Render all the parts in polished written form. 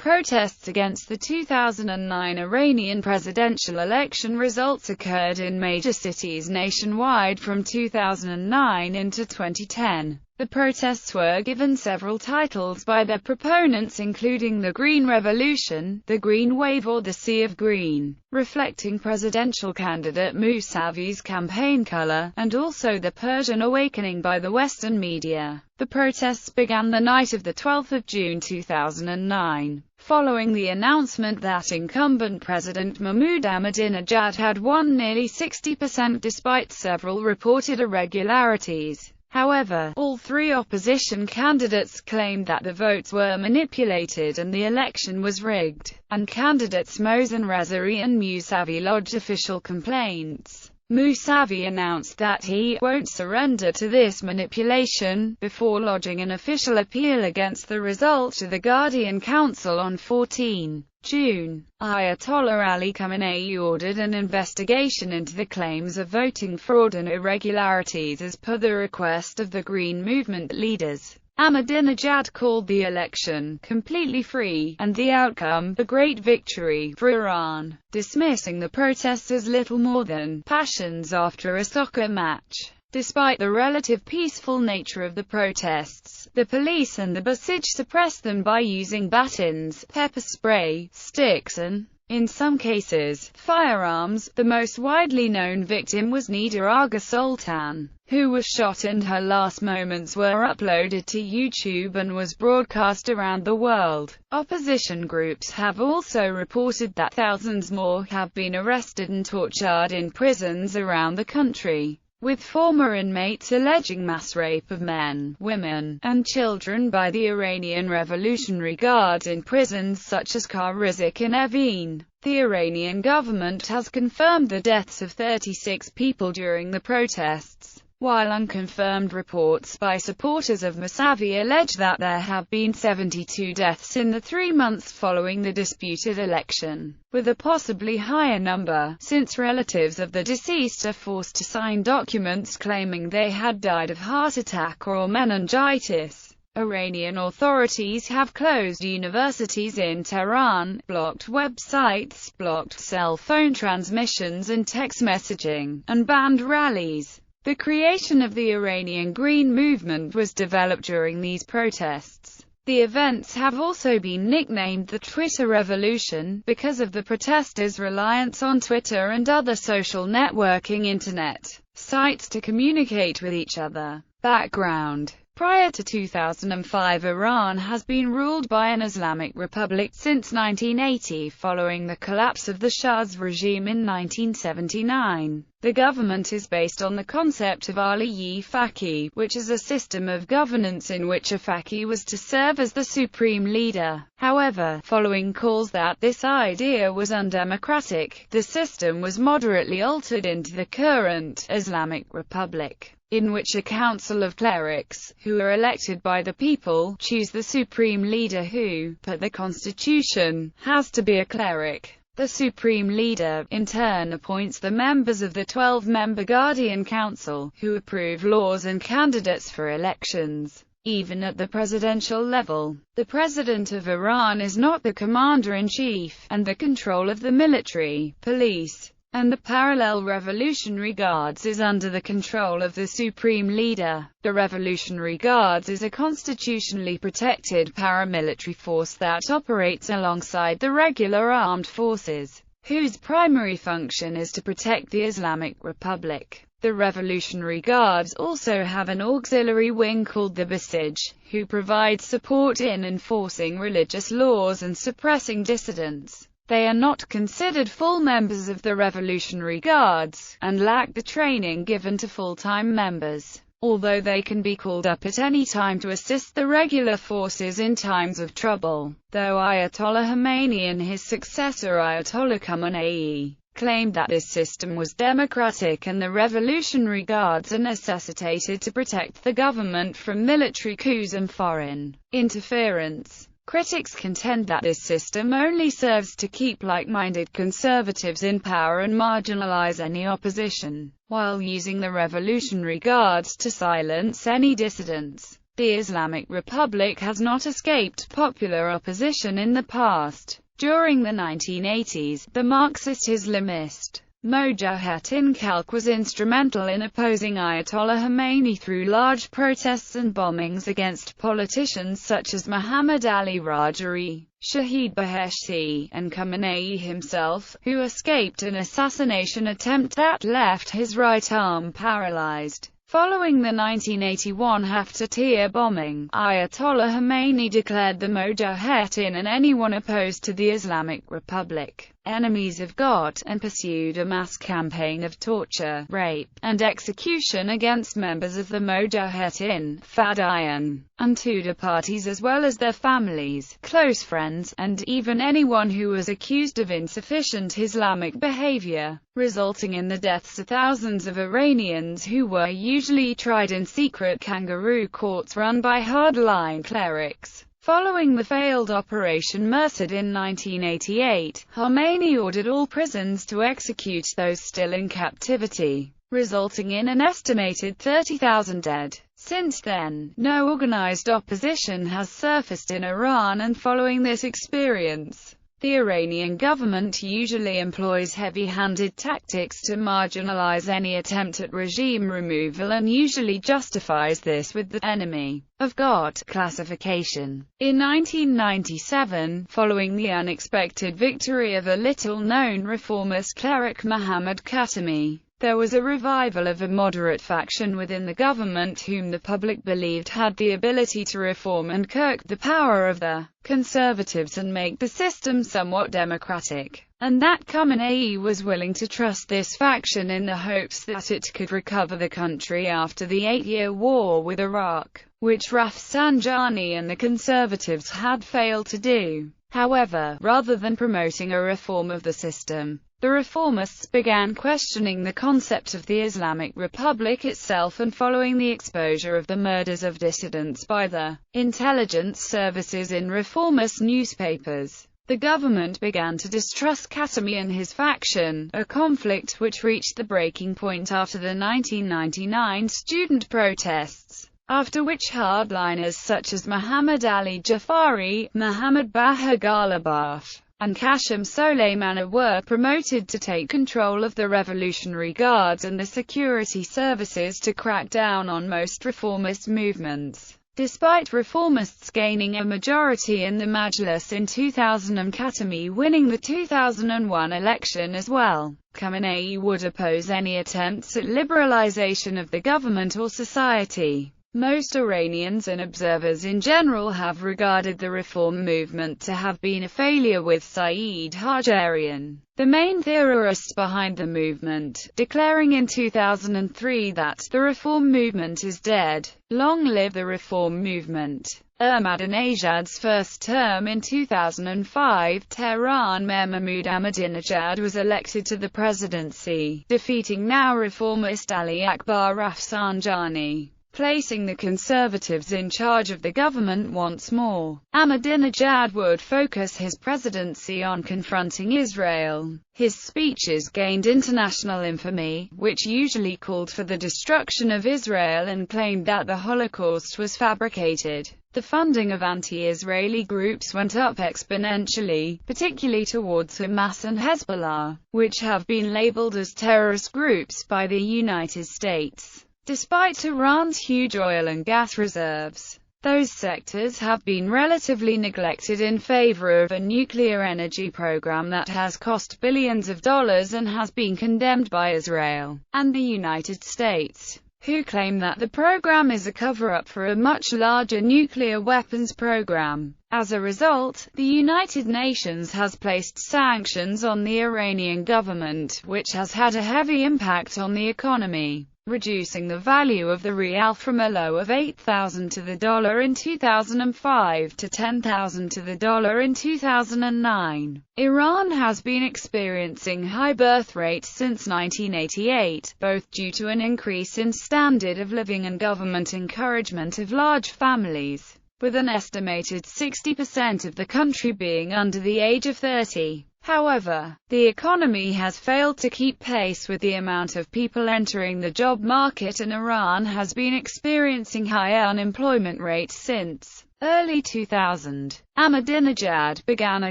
Protests against the 2009 Iranian presidential election results occurred in major cities nationwide from 2009 into 2010. The protests were given several titles by their proponents, including the Green Revolution, the Green Wave, or the Sea of Green, reflecting presidential candidate Mousavi's campaign color, and also the Persian Awakening by the Western media. The protests began the night of the 12th of June 2009, following the announcement that incumbent President Mahmoud Ahmadinejad had won nearly 60% despite several reported irregularities. However, all three opposition candidates claimed that the votes were manipulated and the election was rigged, and candidates Mohsen Rezaei and Mousavi lodged official complaints. Mousavi announced that he won't surrender to this manipulation, before lodging an official appeal against the result to the Guardian Council on 14 June. Ayatollah Ali Khamenei ordered an investigation into the claims of voting fraud and irregularities as per the request of the Green Movement leaders. Ahmadinejad called the election completely free, and the outcome a great victory for Iran, dismissing the protests as little more than passions after a soccer match. Despite the relative peaceful nature of the protests, the police and the Basij suppressed them by using batons, pepper spray, sticks and, in some cases, firearms. The most widely known victim was Nida Agha Sultan, who was shot, and her last moments were uploaded to YouTube and was broadcast around the world. Opposition groups have also reported that thousands more have been arrested and tortured in prisons around the country, with former inmates alleging mass rape of men, women, and children by the Iranian Revolutionary Guards in prisons such as Kar Rizik and Evin. The Iranian government has confirmed the deaths of 36 people during the protests, while unconfirmed reports by supporters of Mousavi allege that there have been 72 deaths in the 3 months following the disputed election, with a possibly higher number, since relatives of the deceased are forced to sign documents claiming they had died of heart attack or meningitis. Iranian authorities have closed universities in Tehran, blocked websites, blocked cell phone transmissions and text messaging, and banned rallies. The creation of the Iranian Green Movement was developed during these protests. The events have also been nicknamed the Twitter Revolution, because of the protesters' reliance on Twitter and other social networking internet sites to communicate with each other. Background: prior to 2005, Iran has been ruled by an Islamic Republic since 1980 following the collapse of the Shah's regime in 1979. The government is based on the concept of Ali-Faqih, which is a system of governance in which a faqih was to serve as the supreme leader. However, following calls that this idea was undemocratic, the system was moderately altered into the current Islamic Republic, in which a council of clerics, who are elected by the people, choose the supreme leader who, per the constitution, has to be a cleric. The supreme leader, in turn, appoints the members of the 12-member Guardian Council, who approve laws and candidates for elections. Even at the presidential level, the President of Iran is not the commander-in-chief, and the control of the military, police, and the parallel Revolutionary Guards is under the control of the Supreme Leader. The Revolutionary Guards is a constitutionally protected paramilitary force that operates alongside the regular armed forces, whose primary function is to protect the Islamic Republic. The Revolutionary Guards also have an auxiliary wing called the Basij, who provides support in enforcing religious laws and suppressing dissidents. They are not considered full members of the Revolutionary Guards, and lack the training given to full-time members, although they can be called up at any time to assist the regular forces in times of trouble. Though Ayatollah Khamenei and his successor Ayatollah Khamenei claimed that this system was democratic and the Revolutionary Guards are necessitated to protect the government from military coups and foreign interference, critics contend that this system only serves to keep like-minded conservatives in power and marginalize any opposition, while using the Revolutionary Guards to silence any dissidents. The Islamic Republic has not escaped popular opposition in the past. During the 1980s, the Marxist-Islamist Mojaheddin Khalq was instrumental in opposing Ayatollah Khomeini through large protests and bombings against politicians such as Muhammad Ali Rajari, Shahid Beheshti, and Khamenei himself, who escaped an assassination attempt that left his right arm paralyzed. Following the 1981 Haftar bombing, Ayatollah Khomeini declared the Mojaheddin and anyone opposed to the Islamic Republic enemies of God, and pursued a mass campaign of torture, rape, and execution against members of the Mojaheddin, Fadayan, and Tudeh parties as well as their families, close friends, and even anyone who was accused of insufficient Islamic behavior, resulting in the deaths of thousands of Iranians who were usually tried in secret kangaroo courts run by hardline clerics. Following the failed Operation Merced in 1988, Khomeini ordered all prisons to execute those still in captivity, resulting in an estimated 30,000 dead. Since then, no organized opposition has surfaced in Iran, and following this experience, the Iranian government usually employs heavy-handed tactics to marginalize any attempt at regime removal and usually justifies this with the enemy of God classification. In 1997, following the unexpected victory of a little-known reformist cleric Muhammad Khatami, there was a revival of a moderate faction within the government whom the public believed had the ability to reform and curb the power of the conservatives and make the system somewhat democratic, and that Khamenei was willing to trust this faction in the hopes that it could recover the country after the 8-year war with Iraq, which Rafsanjani and the conservatives had failed to do. However, rather than promoting a reform of the system, the reformists began questioning the concept of the Islamic Republic itself, and following the exposure of the murders of dissidents by the intelligence services in reformist newspapers, the government began to distrust Khatami and his faction, a conflict which reached the breaking point after the 1999 student protests, after which hardliners such as Muhammad Ali Jafari, Muhammad Baha Ghalibaf, and Qasem Soleimani were promoted to take control of the Revolutionary Guards and the security services to crack down on most reformist movements. Despite reformists gaining a majority in the Majlis in 2000 and Khatami winning the 2001 election as well, Khamenei would oppose any attempts at liberalization of the government or society. Most Iranians and observers in general have regarded the reform movement to have been a failure, with Saeed Hajarian, the main theorist behind the movement, declaring in 2003 that the reform movement is dead. Long live the reform movement. Ahmadinejad's first term in 2005, Tehran Mayor Mahmoud Ahmadinejad was elected to the presidency, defeating now reformist Ali Akbar Rafsanjani, placing the conservatives in charge of the government once more. Ahmadinejad would focus his presidency on confronting Israel. His speeches gained international infamy, which usually called for the destruction of Israel and claimed that the Holocaust was fabricated. The funding of anti-Israeli groups went up exponentially, particularly towards Hamas and Hezbollah, which have been labeled as terrorist groups by the United States. Despite Iran's huge oil and gas reserves, those sectors have been relatively neglected in favor of a nuclear energy program that has cost billions of dollars and has been condemned by Israel and the United States, who claim that the program is a cover-up for a much larger nuclear weapons program. As a result, the United Nations has placed sanctions on the Iranian government, which has had a heavy impact on the economy, reducing the value of the rial from a low of 8,000 to the dollar in 2005 to 10,000 to the dollar in 2009. Iran has been experiencing high birth rates since 1988, both due to an increase in standard of living and government encouragement of large families, with an estimated 60% of the country being under the age of 30. However, the economy has failed to keep pace with the amount of people entering the job market, and Iran has been experiencing high unemployment rates since early 2000. Ahmadinejad began a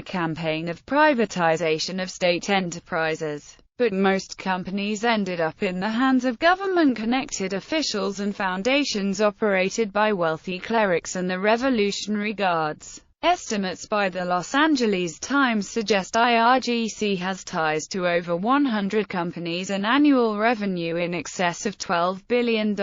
campaign of privatization of state enterprises, but most companies ended up in the hands of government-connected officials and foundations operated by wealthy clerics and the Revolutionary Guards. Estimates by the Los Angeles Times suggest IRGC has ties to over 100 companies and annual revenue in excess of $12 billion,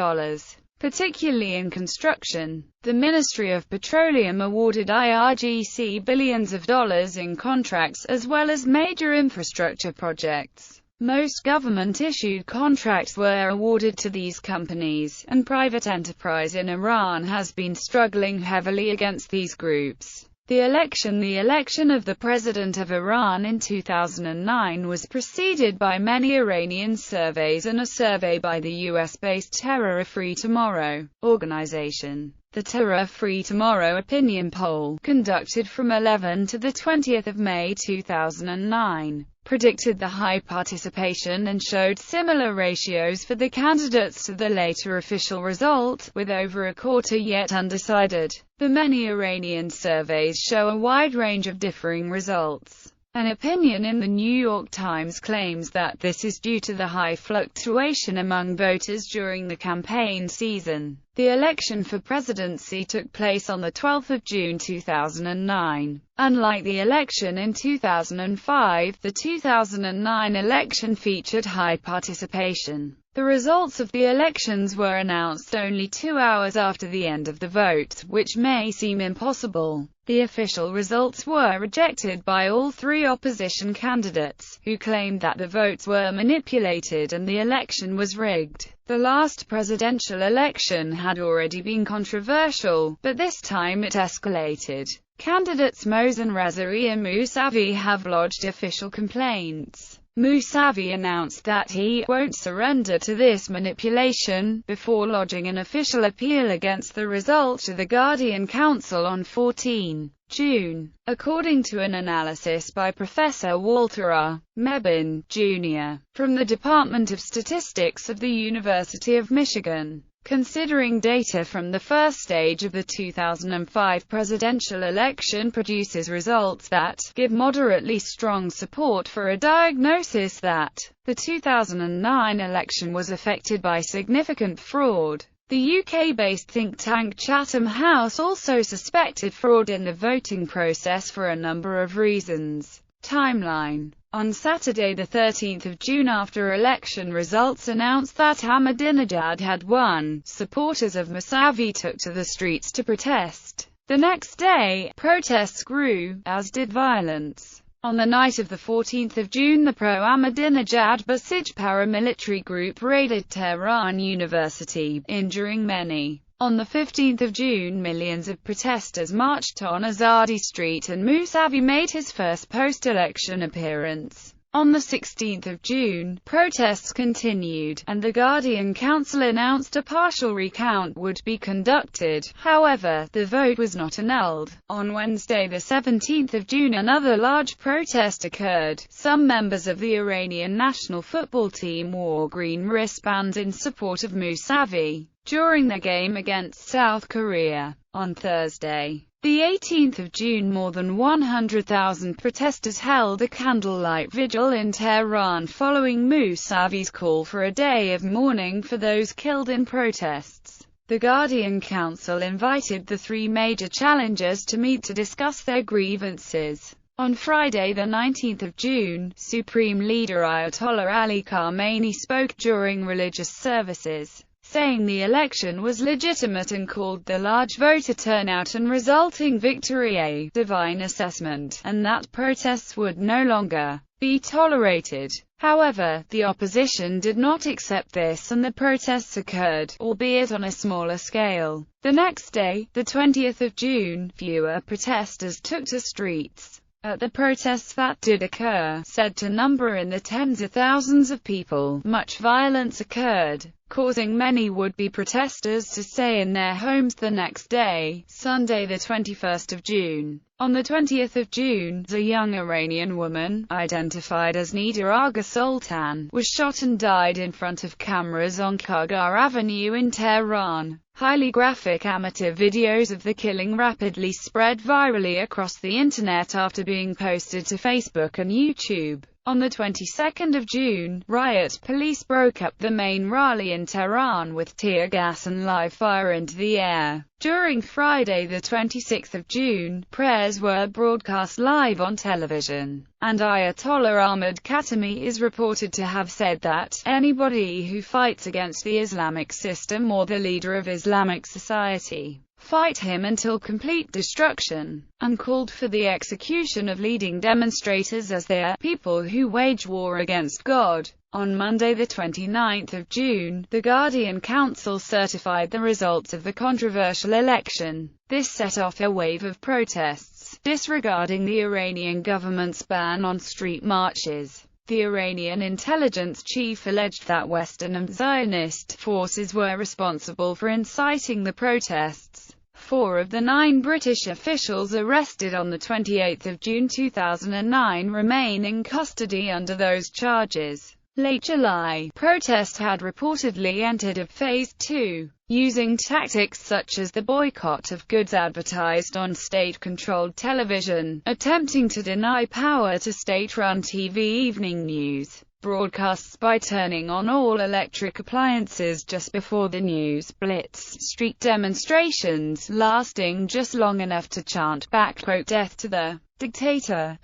particularly in construction. The Ministry of Petroleum awarded IRGC billions of dollars in contracts as well as major infrastructure projects. Most government-issued contracts were awarded to these companies, and private enterprise in Iran has been struggling heavily against these groups. The election of the President of Iran in 2009 was preceded by many Iranian surveys and a survey by the US-based Terror-Free Tomorrow organization. The Terror-Free Tomorrow opinion poll, conducted from 11 to 20 May 2009, predicted the high participation and showed similar ratios for the candidates to the later official result, with over a quarter yet undecided. The many Iranian surveys show a wide range of differing results. An opinion in the New York Times claims that this is due to the high fluctuation among voters during the campaign season. The election for presidency took place on 12 June 2009. Unlike the election in 2005, the 2009 election featured high participation. The results of the elections were announced only 2 hours after the end of the vote, which may seem impossible. The official results were rejected by all three opposition candidates, who claimed that the votes were manipulated and the election was rigged. The last presidential election had already been controversial, but this time it escalated. Candidates Mohsen Rezaei and Mousavi have lodged official complaints. Mousavi announced that he won't surrender to this manipulation, before lodging an official appeal against the result to the Guardian Council on 14 June. According to an analysis by Professor Walter R. Mebane, Jr., from the Department of Statistics of the University of Michigan, considering data from the first stage of the 2005 presidential election produces results that give moderately strong support for a diagnosis that the 2009 election was affected by significant fraud. The UK-based think tank Chatham House also suspected fraud in the voting process for a number of reasons. Timeline. On Saturday 13 June, after election results announced that Ahmadinejad had won, supporters of Mousavi took to the streets to protest. The next day, protests grew, as did violence. On the night of 14 June, the pro-Ahmadinejad Basij paramilitary group raided Tehran University, injuring many. On 15 June, millions of protesters marched on Azadi Street and Mousavi made his first post-election appearance. On 16 June, protests continued, and the Guardian Council announced a partial recount would be conducted. However, the vote was not annulled. On Wednesday 17 June, another large protest occurred. Some members of the Iranian national football team wore green wristbands in support of Mousavi during their game against South Korea. On Thursday, the 18th of June, more than 100,000 protesters held a candlelight vigil in Tehran following Mousavi's call for a day of mourning for those killed in protests. The Guardian Council invited the three major challengers to meet to discuss their grievances. On Friday 19th of June, Supreme Leader Ayatollah Ali Khamenei spoke during religious services, saying the election was legitimate and called the large voter turnout and resulting victory a divine assessment, and that protests would no longer be tolerated. However, the opposition did not accept this and the protests occurred, albeit on a smaller scale. The next day, the 20th of June, fewer protesters took to streets. at the protests that did occur, said to number in the tens of thousands of people. Much violence occurred, causing many would-be protesters to stay in their homes the next day, Sunday the 21st of June. On the 20th of June, a young Iranian woman, identified as Nida Agha Sultan, was shot and died in front of cameras on Kargar Avenue in Tehran. Highly graphic amateur videos of the killing rapidly spread virally across the internet after being posted to Facebook and YouTube. On the 22nd of June, riot police broke up the main rally in Tehran with tear gas and live fire into the air. During Friday the 26th of June, prayers were broadcast live on television, and Ayatollah Ahmad Khatami is reported to have said that anybody who fights against the Islamic system or the leader of Islamic society, fight him until complete destruction, and called for the execution of leading demonstrators as they are people who wage war against God. On Monday the 29th of June, the Guardian Council certified the results of the controversial election. This set off a wave of protests, disregarding the Iranian government's ban on street marches. The Iranian intelligence chief alleged that Western and Zionist forces were responsible for inciting the protests. 4 of the 9 British officials arrested on the 28th of June 2009 remain in custody under those charges. Late July, protests had reportedly entered a phase 2, using tactics such as the boycott of goods advertised on state-controlled television, attempting to deny power to state-run TV evening news broadcasts by turning on all electric appliances just before the news blitz, street demonstrations lasting just long enough to chant "death to the dictator"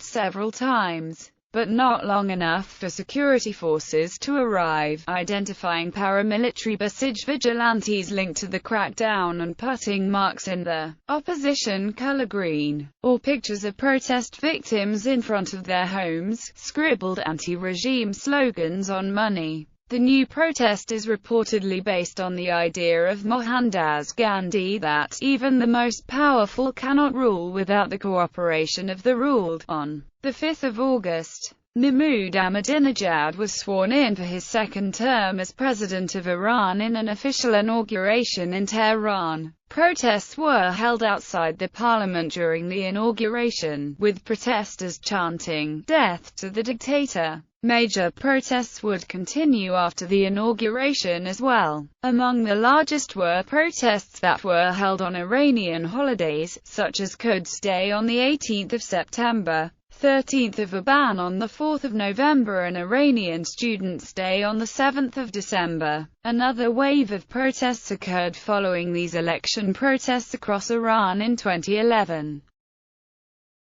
several times, but not long enough for security forces to arrive, identifying paramilitary Basij vigilantes linked to the crackdown and putting marks in the opposition color green, or pictures of protest victims in front of their homes, scribbled anti-regime slogans on money. The new protest is reportedly based on the idea of Mohandas Gandhi that even the most powerful cannot rule without the cooperation of the ruled. On the 5th of August, Mahmoud Ahmadinejad was sworn in for his second term as president of Iran in an official inauguration in Tehran. Protests were held outside the parliament during the inauguration, with protesters chanting "Death to the dictator." Major protests would continue after the inauguration as well. Among the largest were protests that were held on Iranian holidays, such as Quds Day on the 18th of September, 13th of Aban on the 4th of November and Iranian Students' Day on the 7th of December. Another wave of protests occurred following these election protests across Iran in 2011.